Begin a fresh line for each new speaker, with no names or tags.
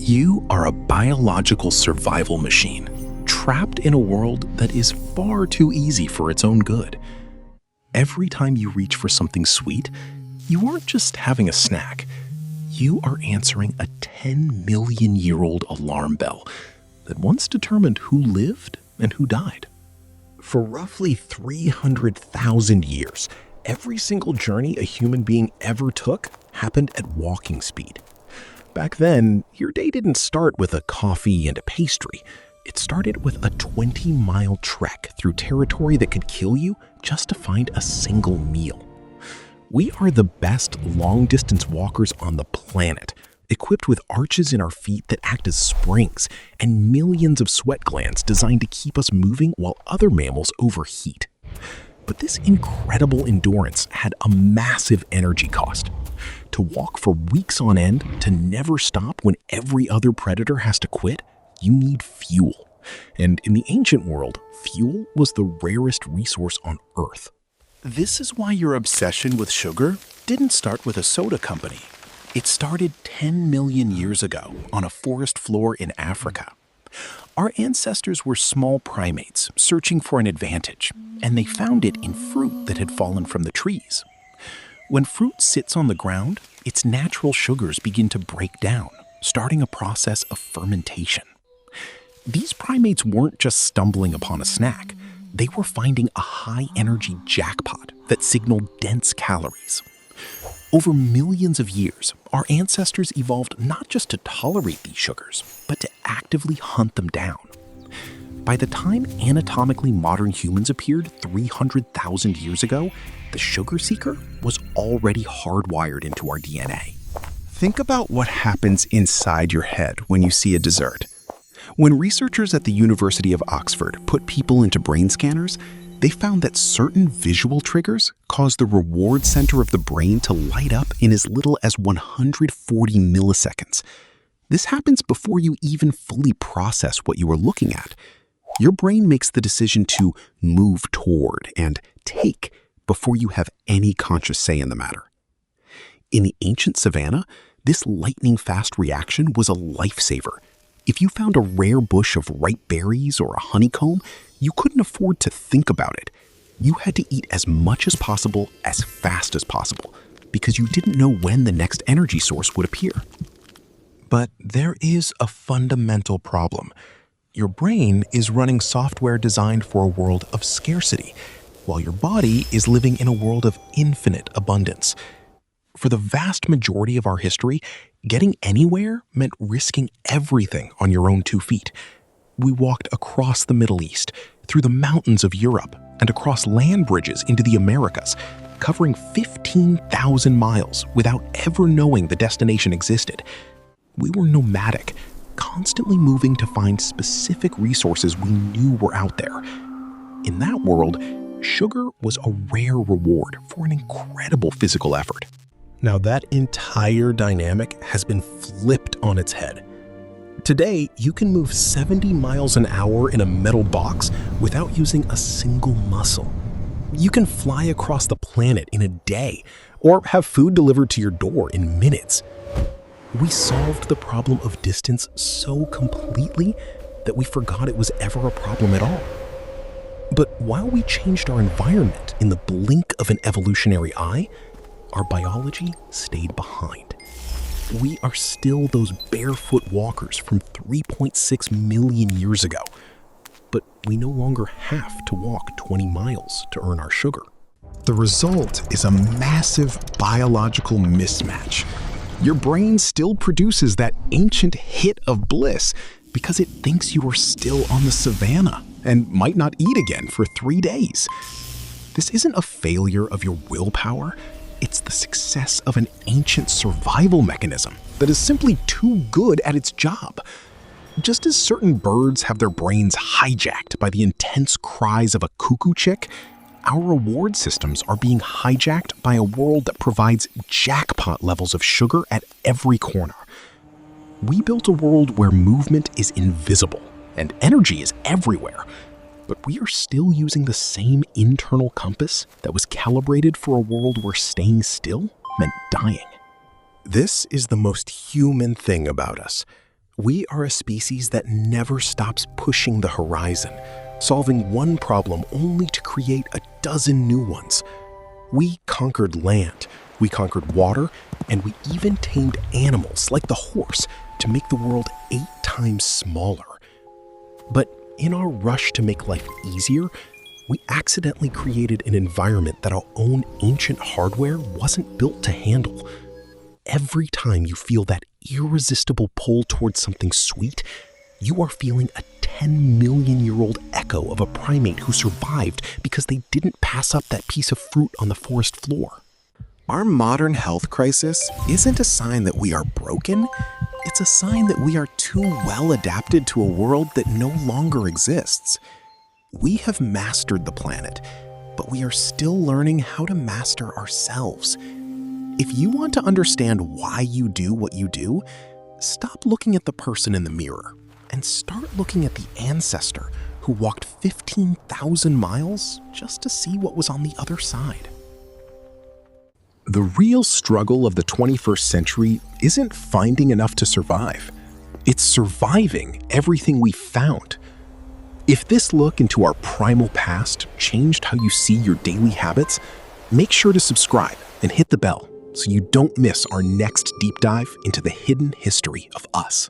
You are a biological survival machine, trapped in a world that is far too easy for its own good. Every time you reach for something sweet, you aren't just having a snack. You are answering a 10-million-year-old alarm bell that once determined who lived and who died. For roughly 300,000 years, every single journey a human being ever took happened at walking speed. Back then, your day didn't start with a coffee and a pastry. It started with a 20-mile trek through territory that could kill you just to find a single meal. We are the best long-distance walkers on the planet, equipped with arches in our feet that act as springs and millions of sweat glands designed to keep us moving while other mammals overheat. But this incredible endurance had a massive energy cost. To walk for weeks on end, to never stop when every other predator has to quit, you need fuel. And in the ancient world, fuel was the rarest resource on Earth.
This is why your obsession with sugar didn't start with a soda company. It started 10 million years ago on a forest floor in Africa. Our ancestors were small primates searching for an advantage, and they found it in fruit that had fallen from the trees. When fruit sits on the ground, its natural sugars begin to break down, starting a process of fermentation. These primates weren't just stumbling upon a snack. They were finding a high-energy jackpot that signaled dense calories. Over millions of years, our ancestors evolved not just to tolerate these sugars, but to actively hunt them down. By the time anatomically modern humans appeared 300,000 years ago, the sugar seeker was already hardwired into our DNA.
Think about what happens inside your head when you see a dessert. When researchers at the University of Oxford put people into brain scanners, they found that certain visual triggers cause the reward center of the brain to light up in as little as 140 milliseconds. This happens before you even fully process what you are looking at. Your brain makes the decision to move toward and take before you have any conscious say in the matter. In the ancient savannah, this lightning-fast reaction was a lifesaver. If you found a rare bush of ripe berries or a honeycomb, you couldn't afford to think about it. You had to eat as much as possible, as fast as possible, because you didn't know when the next energy source would appear.
But there is a fundamental problem. Your brain is running software designed for a world of scarcity, while your body is living in a world of infinite abundance. For the vast majority of our history, getting anywhere meant risking everything on your own 2 feet. We walked across the Middle East, through the mountains of Europe, and across land bridges into the Americas, covering 15,000 miles without ever knowing the destination existed. We were nomadic, constantly moving to find specific resources we knew were out there. In that world, sugar was a rare reward for an incredible physical effort. Now that entire dynamic has been flipped on its head. Today, you can move 70 miles an hour in a metal box without using a single muscle. You can fly across the planet in a day or have food delivered to your door in minutes. We solved the problem of distance so completely that we forgot it was ever a problem at all. But while we changed our environment in the blink of an evolutionary eye, our biology stayed behind. We are still those barefoot walkers from 3.6 million years ago, but we no longer have to walk 20 miles to earn our sugar.
The result is a massive biological mismatch. Your brain still produces that ancient hit of bliss because it thinks you are still on the savannah and might not eat again for 3 days. This isn't a failure of your willpower. It's the success of an ancient survival mechanism that is simply too good at its job. Just as certain birds have their brains hijacked by the intense cries of a cuckoo chick, our reward systems are being hijacked by a world that provides jackpot levels of sugar at every corner. We built a world where movement is invisible and energy is everywhere, but we are still using the same internal compass that was calibrated for a world where staying still meant dying. This is the most human thing about us. We are a species that never stops pushing the horizon, solving one problem only to create a dozen new ones. We conquered land, we conquered water, and we even tamed animals like the horse to make the world 8 times smaller. But in our rush to make life easier, we accidentally created an environment that our own ancient hardware wasn't built to handle. Every time you feel that irresistible pull towards something sweet, you are feeling a 10-million-year-old echo of a primate who survived because they didn't pass up that piece of fruit on the forest floor.
Our modern health crisis isn't a sign that we are broken. It's a sign that we are too well adapted to a world that no longer exists. We have mastered the planet, but we are still learning how to master ourselves. If you want to understand why you do what you do, stop looking at the person in the mirror and start looking at the ancestor who walked 15,000 miles just to see what was on the other side.
The real struggle of the 21st century isn't finding enough to survive. It's surviving everything we found. If this look into our primal past changed how you see your daily habits, make sure to subscribe and hit the bell so you don't miss our next deep dive into the hidden history of us.